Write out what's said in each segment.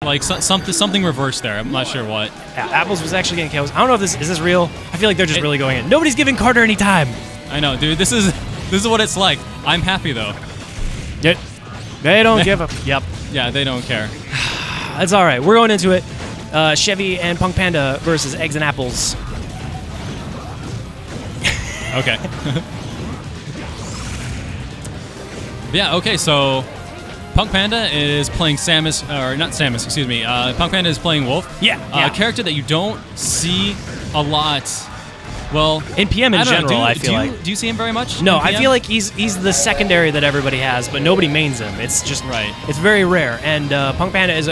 Like something reversed there. I'm not sure what. Yeah, Apples was actually getting kills. I don't know if is this real. I feel like they're just really going in. Nobody's giving Carter any time. I know, dude. This is what it's like. I'm happy though. They don't give a. Yep. Yeah, they don't care. That's all right. We're going into it. Chevy and PunkPanda versus Eggz and Apples. Okay. Yeah, okay, so PunkPanda is playing Samus, or not Samus, excuse me. PunkPanda is playing Wolf. Yeah. A character that you don't see a lot. Well, in PM in general, I feel like. Do you see him very much? No, I feel like he's the secondary that everybody has, but nobody mains him. It's just It's very rare, and PunkPanda is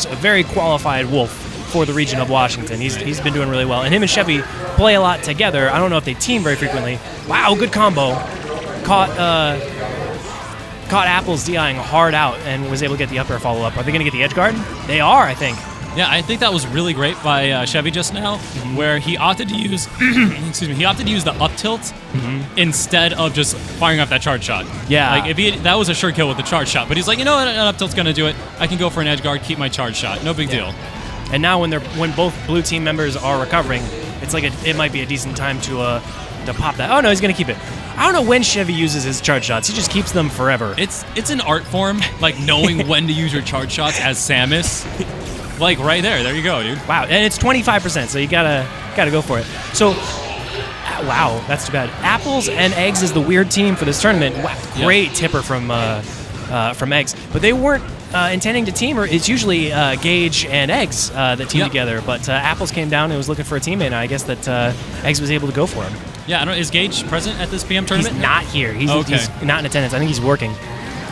a very qualified Wolf for the region of Washington. He's been doing really well, and him and Chevy play a lot together. I don't know if they team very frequently. Wow, good combo. Caught Apples DIing hard out and was able to get the up air follow up. Are they going to get the edge guard? They are, I think. Yeah, I think that was really great by Chevy just now, where he opted to use, excuse me, he opted to use the up tilt instead of just firing off that charge shot. Yeah. Like that was a sure kill with the charge shot, but he's like, you know what, an up tilt's gonna do it. I can go for an edge guard, keep my charge shot, no big deal. And now when both blue team members are recovering, it's like it might be a decent time to pop that. Oh no, he's gonna keep it. I don't know when Chevy uses his charge shots. He just keeps them forever. It's an art form, like knowing when to use your charge shots as Samus. Like right there. There you go, dude. Wow, and it's 25%, so you gotta go for it. So, wow, that's too bad. Apples and Eggz is the weird team for this tournament. Wow, great tipper from Eggz, but they weren't intending to team. Or it's usually Gage and Eggz that team together. But Apples came down and was looking for a teammate, and I guess that Eggz was able to go for him. Yeah, I don't. Is Gage present at this PM tournament? He's not here. He's not in attendance. I think he's working.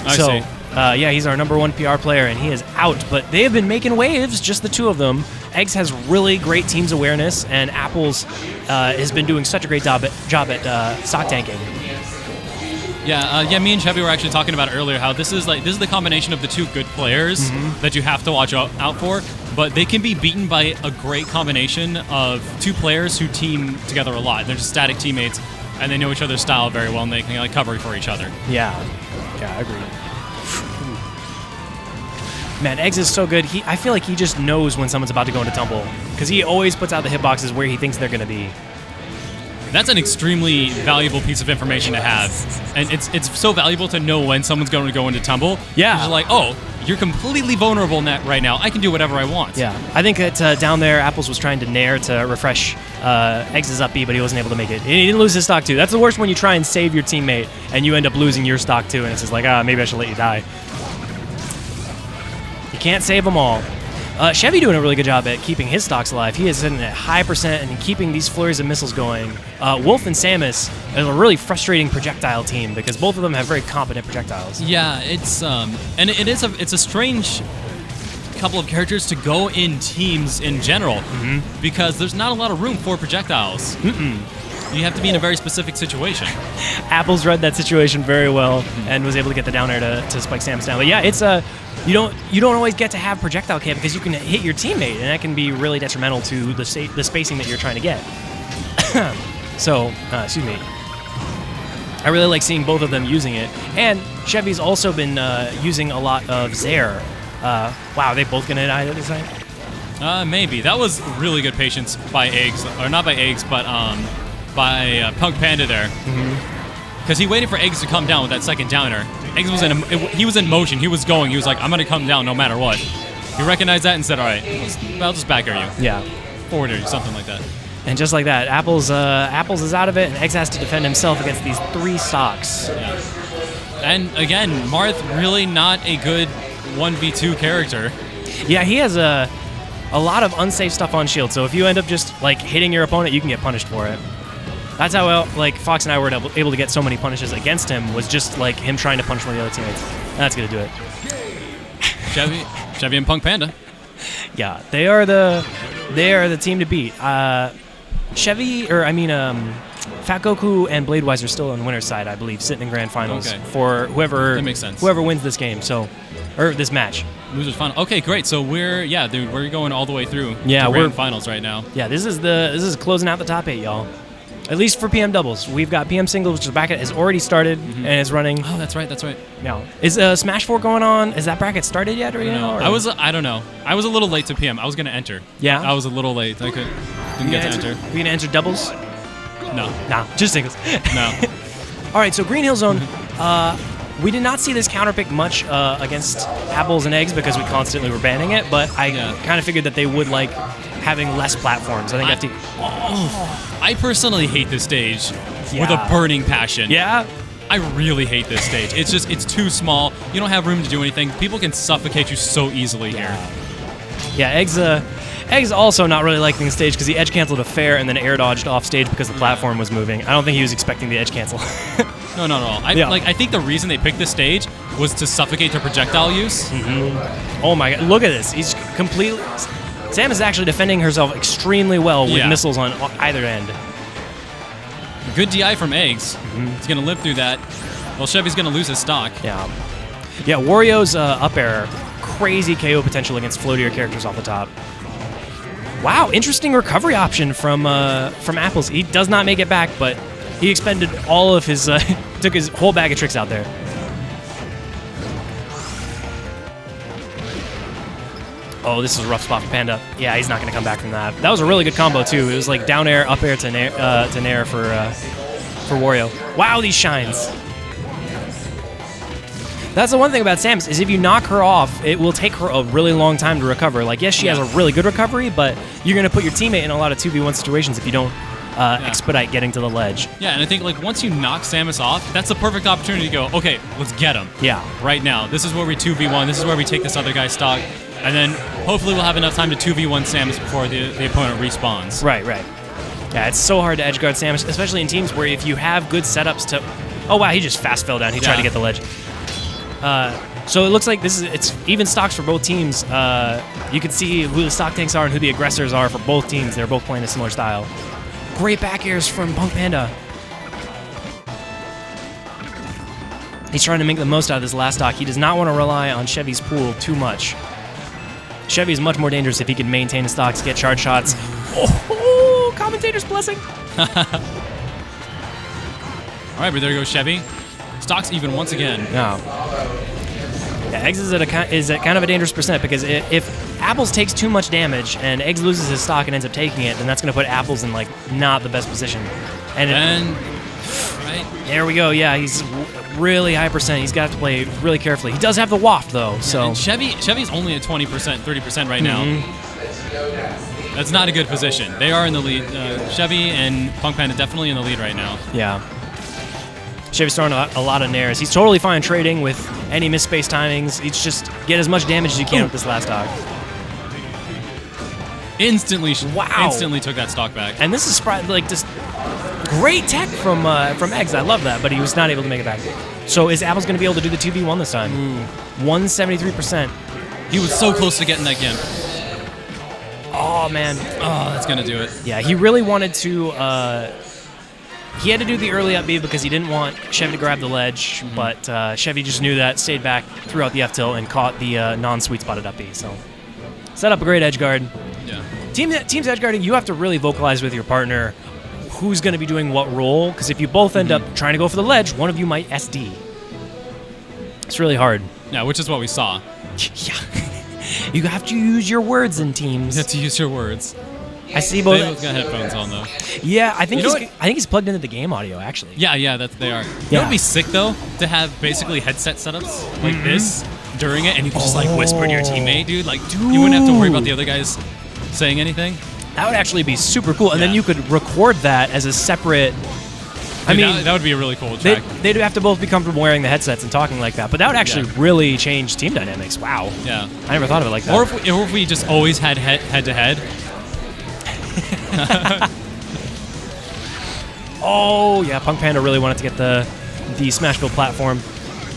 I see. Yeah, he's our number 1 PR player, and he is out. But they have been making waves, just the two of them. Eggz has really great teams awareness, and Apples has been doing such a great job at stock tanking. Yeah, me and Chevy were actually talking about earlier how this is the combination of the two good players that you have to watch out for, but they can be beaten by a great combination of two players who team together a lot. They're just static teammates, and they know each other's style very well, and they can cover for each other. Yeah, I agree. Man, Eggz is so good. I feel like he just knows when someone's about to go into tumble, because he always puts out the hitboxes where he thinks they're going to be. That's an extremely valuable piece of information to have, and it's so valuable to know when someone's going to go into tumble. Yeah. You're like, oh, you're completely vulnerable right now. I can do whatever I want. Yeah. I think that down there, Apples was trying to nair to refresh Eggz' up B, but he wasn't able to make it. And he didn't lose his stock, too. That's the worst when you try and save your teammate, and you end up losing your stock, too, and it's just like, maybe I should let you die. You can't save them all. Chevy doing a really good job at keeping his stocks alive. He is sitting at high percent and keeping these flurries of missiles going. Wolf and Samus is a really frustrating projectile team because both of them have very competent projectiles. Yeah, it's it's a strange couple of characters to go in teams in general because there's not a lot of room for projectiles. You have to be in a very specific situation. Apples read that situation very well and was able to get the down air to spike Samus down. But yeah, it's you don't always get to have projectile camp because you can hit your teammate, and that can be really detrimental to the spacing that you're trying to get. So, excuse me. I really like seeing both of them using it. And Chevy's also been using a lot of Zaire. Wow, are they both going to die this time? Maybe. That was really good patience by Eggz. Or not by Eggz, but by PunkPanda there. Because he waited for Eggz to come down with that second downer. Eggz was in motion. He was going. He was like, I'm going to come down no matter what. He recognized that and said, all right, I'll just back air you. Yeah. Forward air you, something like that. And just like that, Apples is out of it, and Eggz has to defend himself against these 3 stocks. Yeah. And again, Marth really not a good 1v2 character. Yeah, he has a lot of unsafe stuff on shield, so if you end up just like hitting your opponent, you can get punished for it. That's how Fox and I were able to get so many punishes against him, was just like him trying to punish one of the other teammates. That's gonna do it. Chevy and PunkPanda. Yeah, they are the team to beat. Chevy, Fat Goku and Bladewise are still on the winner's side, I believe, sitting in grand finals for whoever wins this game. Or this match. Losers final. Okay, great. So we're going all the way through. Yeah, to grand finals right now. Yeah, this is closing out the top 8, y'all. At least for PM doubles. We've got PM singles, which the bracket has already started and is running. Oh, that's right. That's right. Now, is Smash 4 going on? Is that bracket started yet? Or No, I don't know. I was a little late to PM. I was gonna enter. Yeah? I was a little late. I didn't get to enter. You gonna enter doubles? No. Nah, just singles. No. All right, so Green Hill Zone. We did not see this counterpick much against Apples and Eggz because we constantly were banning it, but I kind of figured that they would like having less platforms. I think I personally hate this stage with a burning passion. Yeah? I really hate this stage. It's too small. You don't have room to do anything. People can suffocate you so easily here. Yeah, Eggz also not really liking the stage because he edge canceled a fair and then air dodged off stage because the platform was moving. I don't think he was expecting the edge cancel. No, not at all. I think the reason they picked this stage was to suffocate their projectile use. Oh my god, look at this. He's completely... Sam is actually defending herself extremely well with missiles on either end. Good DI from Eggz. He's going to live through that. Well, Chevy's going to lose his stock. Yeah. Yeah, Wario's up air. Crazy KO potential against floatier characters off the top. Wow, interesting recovery option from Apples. He does not make it back, but he expended all of his... took his whole bag of tricks out there. Oh, this is a rough spot for Panda. Yeah, he's not going to come back from that. That was a really good combo, too. It was like down air, up air to nair for Wario. Wow, these shines. That's the one thing about Samus, is if you knock her off, it will take her a really long time to recover. Like, yes, she has a really good recovery, but you're going to put your teammate in a lot of 2v1 situations if you don't expedite getting to the ledge. Yeah, and I think like once you knock Samus off, that's the perfect opportunity to go, okay, let's get him. Yeah. Right now. This is where we 2v1. This is where we take this other guy's stock. And then hopefully we'll have enough time to 2v1 Samus before the opponent respawns. Right. Yeah, it's so hard to edgeguard Samus, especially in teams where if you have good setups to... Oh, wow, he just fast fell down. He tried to get the ledge. So it looks like it's even stocks for both teams. You can see who the stock tanks are and who the aggressors are for both teams. They're both playing a similar style. Great back airs from PunkPanda. He's trying to make the most out of this last stock. He does not want to rely on Chevy's pool too much. Chevy is much more dangerous if he can maintain his stocks, get charge shots. Oh, commentator's blessing. All right, but there goes Chevy. Stocks even once again. Yeah, Eggz is at kind of a dangerous percent because if Apples takes too much damage and Eggz loses his stock and ends up taking it, then that's going to put Apples in like not the best position. And right there we go. Yeah, he's really high percent. He's got to play really carefully. He does have the waft though, so and Chevy's only at 20%, 30% right now. That's not a good position. They are in the lead. Chevy and PunkPanda definitely in the lead right now. Yeah. Chevy's throwing a lot of nairs. He's totally fine trading with any misspace timings. He's just get as much damage as you can with this last stock. Instantly took that stock back. And this is like just great tech from Eggz. I love that, but he was not able to make it back. So is Apples going to be able to do the 2v1 this time? 173%. He was so close to getting that gimp. Oh, man. Oh, that's going to do it. Yeah, he really wanted to... he had to do the early up B because he didn't want Chevy to grab the ledge, but Chevy just knew that, stayed back, threw out the F-tilt, and caught the non-sweet spotted up B. So set up a great edge guard. Yeah. Teams edge guarding, you have to really vocalize with your partner who's going to be doing what role, because if you both end up trying to go for the ledge, one of you might SD. It's really hard. Yeah, which is what we saw. Yeah. You have to use your words in teams. You have to use your words. I see both. They both got headphones on though. Yeah, I think he's plugged into the game audio actually. Yeah, they are. You know what'd be sick though? To have basically headset setups like this during it, and you can just like whisper to your teammate, dude. Like, you wouldn't have to worry about the other guys saying anything. That would actually be super cool, and then you could record that as a separate. Dude, that would be a really cool track. They'd have to both be comfortable wearing the headsets and talking like that, but that would actually really change team dynamics. Wow. Yeah. I never thought of it like that. Or if we just always had head-to-head. Oh, yeah, PunkPanda really wanted to get the Smashville platform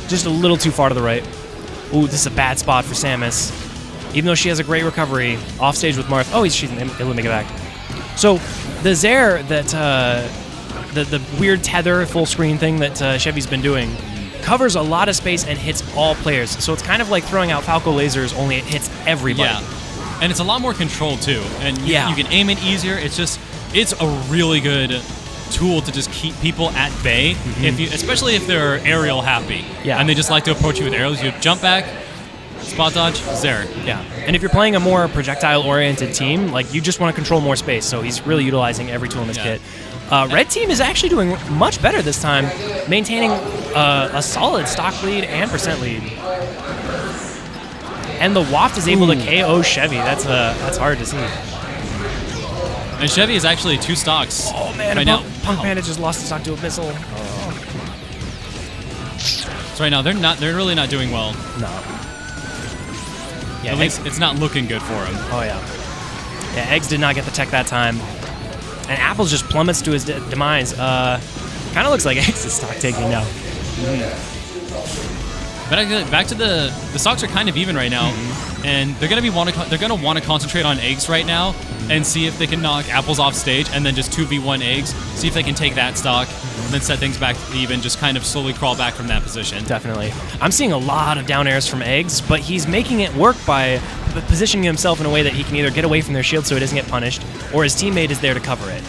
just a little too far to the right. Ooh, this is a bad spot for Samus. Even though she has a great recovery, off stage with Marth. Oh, she's able to make it back. So the Zaire that... The weird tether full screen thing that Chevy's been doing covers a lot of space and hits all players. So it's kind of like throwing out Falco lasers, only it hits everybody. Yeah, and it's a lot more controlled too. And you can aim it easier. It's a really good tool to just keep people at bay, especially if they're aerial happy. Yeah. And they just like to approach you with aerials. You jump back, spot dodge, there. Yeah. And if you're playing a more projectile-oriented team, like you just want to control more space, so he's really utilizing every tool in his kit. Red team is actually doing much better this time, maintaining a solid stock lead and percent lead. And the Waft is able to KO Chevy. That's hard to see. And Chevy is actually 2 stocks. Oh man, right now. PunkPanda just lost the stock to a missile. So right now they're really not doing well. No. Yeah, At least it's not looking good for him. Oh yeah. Yeah, Eggz did not get the tech that time. And Apples just plummets to his demise. Kind of looks like Eggz is stock taking now. But back to the stocks are kind of even right now, and they're gonna want to concentrate on Eggz right now and see if they can knock Apples off stage, and then just 2v1 Eggz, see if they can take that stock, and then set things back even, just kind of slowly crawl back from that position. Definitely. I'm seeing a lot of down airs from Eggz, but he's making it work by positioning himself in a way that he can either get away from their shield so he doesn't get punished, or his teammate is there to cover it.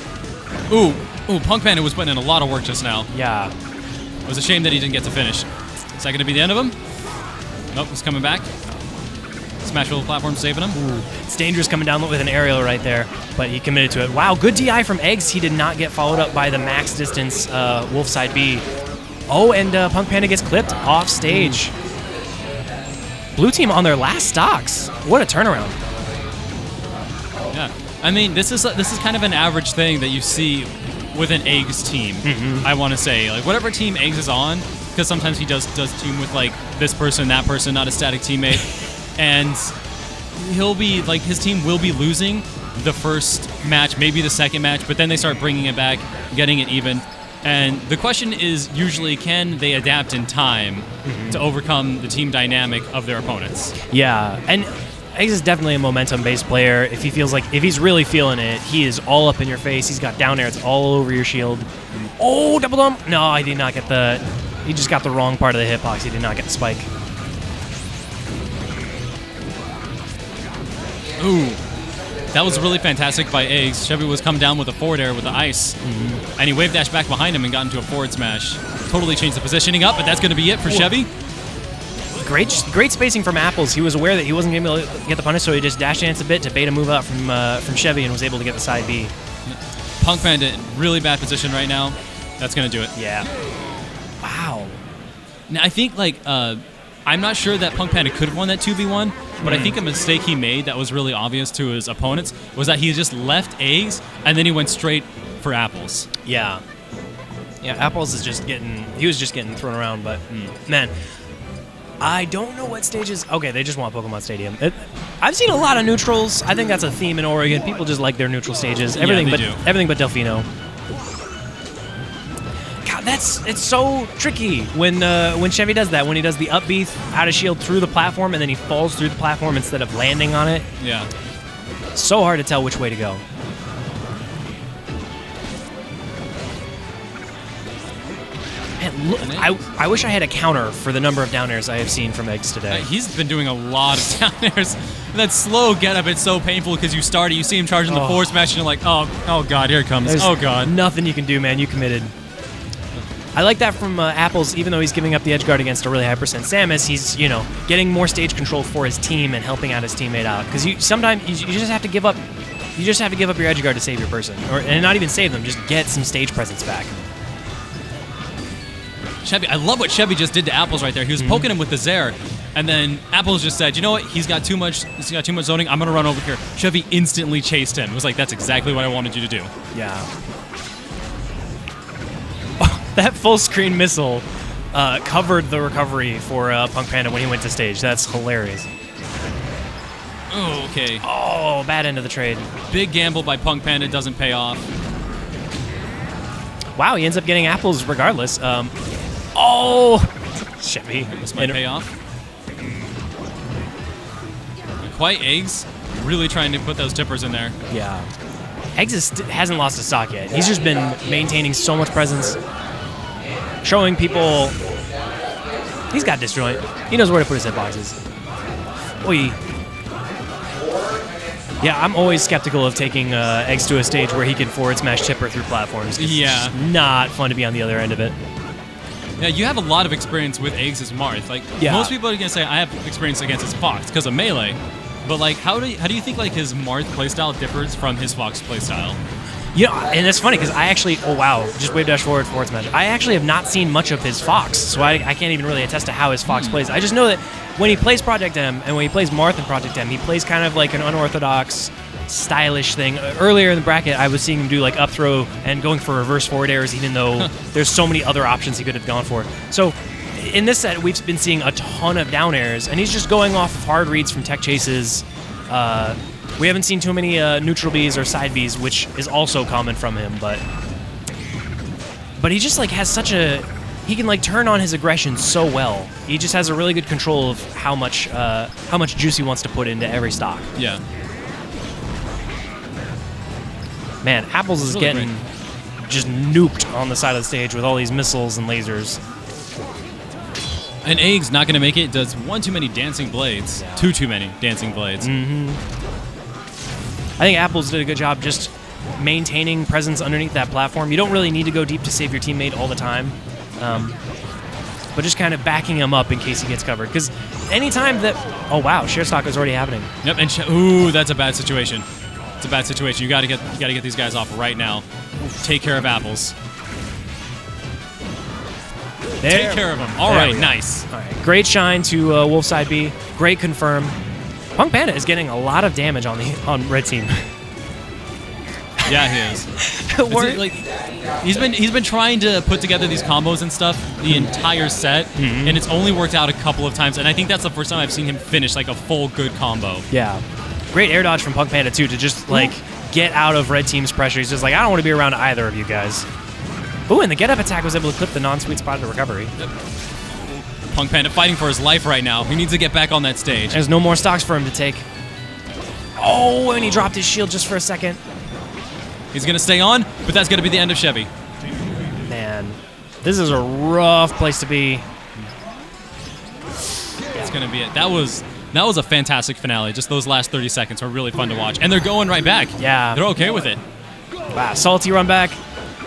Ooh, PunkPanda was putting in a lot of work just now. Yeah. It was a shame that he didn't get to finish. Is that going to be the end of him? Nope, he's coming back. Smash roll platform saving him. Ooh, it's dangerous coming down with an aerial right there, but he committed to it. Wow, good DI from Eggz. He did not get followed up by the max distance Wolf side B. Oh, and PunkPanda gets clipped off stage. Blue team on their last stocks. What a turnaround. Yeah, I mean, this is kind of an average thing that you see with an Eggz team. I want to say, like, whatever team Eggz is on, because sometimes he does team with like this person, that person, not a static teammate, and he'll be like, his team will be losing the first match, maybe the second match, but then they start bringing it back, getting it even. And the question is usually, can they adapt in time to overcome the team dynamic of their opponents? Yeah, and Eggz is definitely a momentum-based player. If he's really feeling it, he is all up in your face. He's got down air, it's all over your shield. Oh, double dump! No, he did not get the. He just got the wrong part of the hitbox. He did not get the spike. Ooh. That was really fantastic by Eggz. Chevy was come down with a forward air with the ice, and he wave dashed back behind him and got into a forward smash. Totally changed the positioning up, but that's going to be it for Chevy. Great spacing from Apples. He was aware that he wasn't going to be able to get the punish, so he just dash danced a bit to bait a move out from Chevy and was able to get the side B. PunkPanda in really bad position right now. That's going to do it. Yeah. Wow. Now, I think, like, I'm not sure that PunkPanda could have won that 2v1, but I think a mistake he made that was really obvious to his opponents was that he just left Eggz, and then he went straight for Apples. Yeah. Yeah, Apples is just getting... He was just getting thrown around, but, man... I don't know what stages... Okay, they just want Pokemon Stadium. I've seen a lot of neutrals. I think that's a theme in Oregon. People just like their neutral stages. Everything but Delfino. God, it's so tricky when Chevy does that. When he does the up B out of shield through the platform and then he falls through the platform instead of landing on it. Yeah. So hard to tell which way to go. Man, look, I wish I had a counter for the number of down airs I have seen from Eggz today. He's been doing a lot of down airs. That slow get up, it's so painful because you see him charging the forward smash and you're like, oh god, here it comes. There's oh god. Nothing you can do, man. You committed. I like that from Apples, even though he's giving up the edge guard against a really high percent Samus, he's, getting more stage control for his team and helping out his teammate out. Because sometimes you just have to give up. You just have to give up your edge guard to save your person, and not even save them, just get some stage presence back. Chevy, I love what Chevy just did to Apples right there. He was poking him with the Zair, and then Apples just said, you know what, he's got too much zoning, I'm going to run over here. Chevy instantly chased him. It was like, that's exactly what I wanted you to do. Yeah. That full screen missile covered the recovery for PunkPanda when he went to stage. That's hilarious. Oh, okay. Oh, bad end of the trade. Big gamble by PunkPanda, doesn't pay off. Wow, he ends up getting Apples regardless. Oh! Chevy. This might pay off. Quite Eggz. Really trying to put those tippers in there. Yeah. Eggz hasn't lost a stock yet. He's just been maintaining so much presence. Showing people... He's got disjoint. He knows where to put his hitboxes. Oy. Yeah, I'm always skeptical of taking Eggz to a stage where he can forward smash Tipper through platforms. It's just not fun to be on the other end of it. Yeah, you have a lot of experience with Eggz as Marth. Like, Yeah. most people are gonna say I have experience against his Fox because of melee, but like, how do you think like his Marth playstyle differs from his Fox playstyle? You know, and it's funny because I actually, oh wow, just wave dash forward smash. I actually have not seen much of his Fox, so I can't even really attest to how his Fox plays. I just know that when he plays Project M and when he plays Marth in Project M, he plays kind of like an unorthodox, stylish thing. Earlier in the bracket, I was seeing him do like up throw and going for reverse forward airs, even though there's so many other options he could have gone for. So in this set, we've been seeing a ton of down airs, and he's just going off of hard reads from tech chases. We haven't seen too many neutral Bs or side Bs, which is also common from him, but he just like has such a, he can like turn on his aggression so well. He just has a really good control of how much juice he wants to put into every stock. Yeah. Man, Apples is really getting just nuked on the side of the stage with all these missiles and lasers. And Eggz not gonna make it. Does one too many dancing blades. Yeah. Too many dancing blades. I think Apples did a good job just maintaining presence underneath that platform. You don't really need to go deep to save your teammate all the time, but just kind of backing him up in case he gets covered. Because anytime that, oh wow, share stock is already happening. Yep. And ooh, that's a bad situation. It's a bad situation. You gotta get these guys off right now. Take care of Apples. Take care of them. All right, nice. All right, great shine to Wolf side B. Great confirm. PunkPanda is getting a lot of damage on red team. Yeah, he is. Like, he's been trying to put together these combos and stuff the entire set, and it's only worked out a couple of times. And I think that's the first time I've seen him finish like a full good combo. Yeah, great air dodge from PunkPanda too to just like get out of red team's pressure. He's just like, I don't want to be around either of you guys. Ooh, and the get up attack was able to clip the non-sweet spot of the recovery. Yep. PunkPanda fighting for his life right now. He needs to get back on that stage. There's no more stocks for him to take. Oh, and he dropped his shield just for a second. He's going to stay on, but that's going to be the end of Chevy. Man, this is a rough place to be. That's going to be it. That was a fantastic finale. Just those last 30 seconds were really fun to watch. And they're going right back. Yeah. They're okay with it. Wow, salty run back.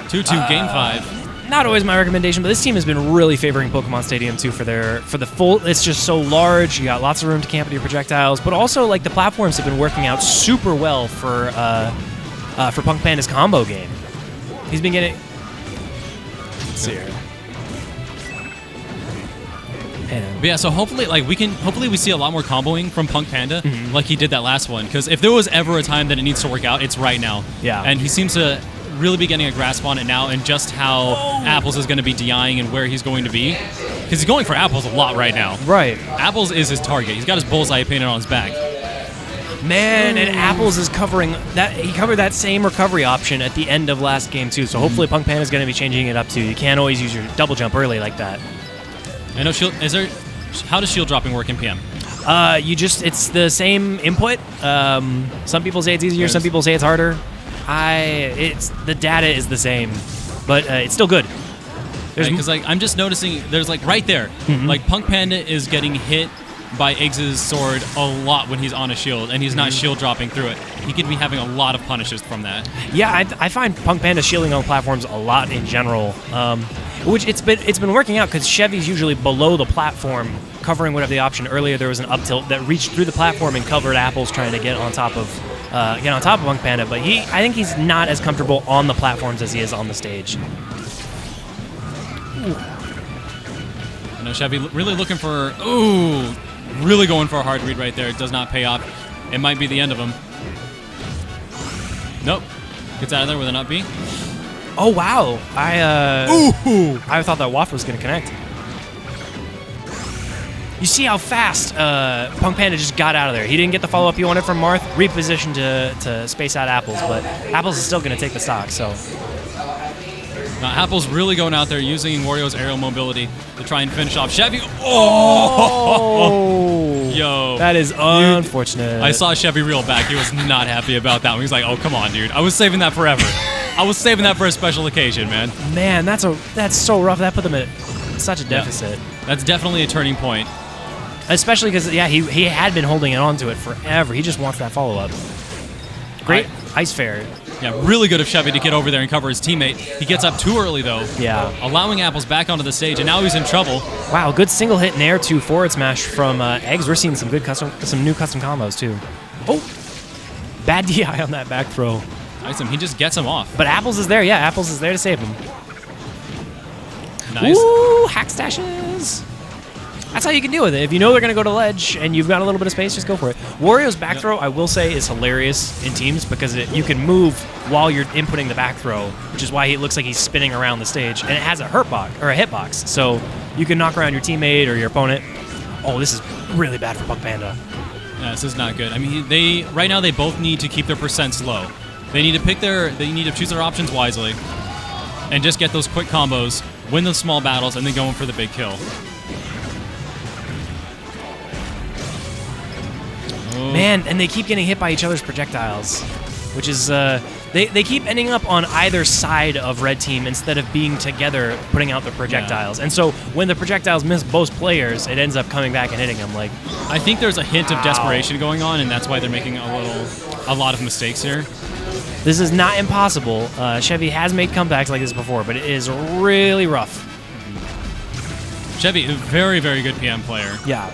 2-2, game 5. Not always my recommendation, but this team has been really favoring Pokemon Stadium too for the full. It's just so large. You got lots of room to camp with your projectiles, but also like the platforms have been working out super well for PunkPanda's combo game. He's been getting. Let's see here. But yeah, so hopefully we see a lot more comboing from PunkPanda like he did that last one. Because if there was ever a time that it needs to work out, it's right now. Yeah. And he seems to really be getting a grasp on it now, and just how Apples is going to be DIing and where he's going to be. Because he's going for Apples a lot right now. Right. Apples is his target. He's got his bullseye painted on his back. Man, and Apples is covering that. He covered that same recovery option at the end of last game too. So hopefully PunkPanda is going to be changing it up too. You can't always use your double jump early like that. I know shield. How does shield dropping work in PM? It's the same input. Some people say it's easier. Some people say it's harder. The data is the same, but it's still good. Because I'm just noticing there's like right there, like PunkPanda is getting hit by Eggz' sword a lot when he's on a shield, and he's not shield dropping through it. He could be having a lot of punishes from that. Yeah, I find PunkPanda shielding on platforms a lot in general, which it's been working out because Chevy's usually below the platform, covering whatever the option. Earlier there was an up tilt that reached through the platform and covered Apples trying to get on top of PunkPanda, but I think he's not as comfortable on the platforms as he is on the stage. I know Chevy really looking for, really going for a hard read right there. It does not pay off. It might be the end of him. Nope. Gets out of there with an up B. Oh, wow. I thought that waft was going to connect. You see how fast PunkPanda just got out of there. He didn't get the follow-up he wanted from Marth, repositioned to space out Apples, but Apples is still going to take the stock, so... Now, Apple's really going out there using Wario's aerial mobility to try and finish off Chevy. Oh! Yo. That is unfortunate. I saw Chevy reel back. He was not happy about that one. He's like, oh, come on, dude. I was saving that forever. I was saving that for a special occasion, man. Man, that's so rough. That put them at such a deficit. Yeah. That's definitely a turning point. Especially because, he had been holding it onto it forever. He just wants that follow-up. Great ice fair. Yeah, really good of Chevy to get over there and cover his teammate. He gets up too early, though. Yeah. Allowing Apples back onto the stage, and now he's in trouble. Wow, good single hit nair to forward smash from Eggz. We're seeing some new custom combos, too. Oh, bad DI on that back throw. Nice him. He just gets him off. But Apples is there. Yeah, Apples is there to save him. Nice. Ooh, hack stashes. That's how you can deal with it. If you know they're going to go to ledge and you've got a little bit of space, just go for it. Wario's back throw, I will say, is hilarious in teams because you can move while you're inputting the back throw, which is why it looks like he's spinning around the stage. And it has a hitbox, so you can knock around your teammate or your opponent. Oh, this is really bad for PunkPanda. Yeah, this is not good. I mean, right now they both need to keep their percents low. They need to choose their options wisely and just get those quick combos, win those small battles, and then go in for the big kill. Man, and they keep getting hit by each other's projectiles, which is, they keep ending up on either side of red team instead of being together putting out the projectiles. Yeah. And so when the projectiles miss both players, it ends up coming back and hitting them. Like, I think there's a hint of desperation going on, and that's why they're making a lot of mistakes here. This is not impossible. Chevy has made comebacks like this before, but it is really rough. Chevy, a very, very good PM player. Yeah.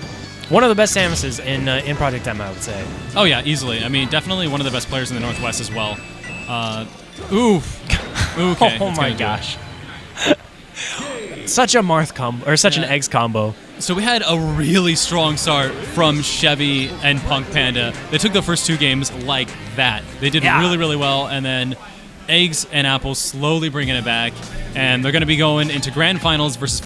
One of the best Samuses in Project M, I would say. Oh, yeah, easily. I mean, definitely one of the best players in the Northwest as well. Oof. Okay. Oh, my gosh. Such a Marth combo, or such an Eggz combo. So we had a really strong start from Chevy and PunkPanda. They took the first two games like that. They did really, really well, and then Eggz and Apples slowly bringing it back, and they're going to be going into grand finals versus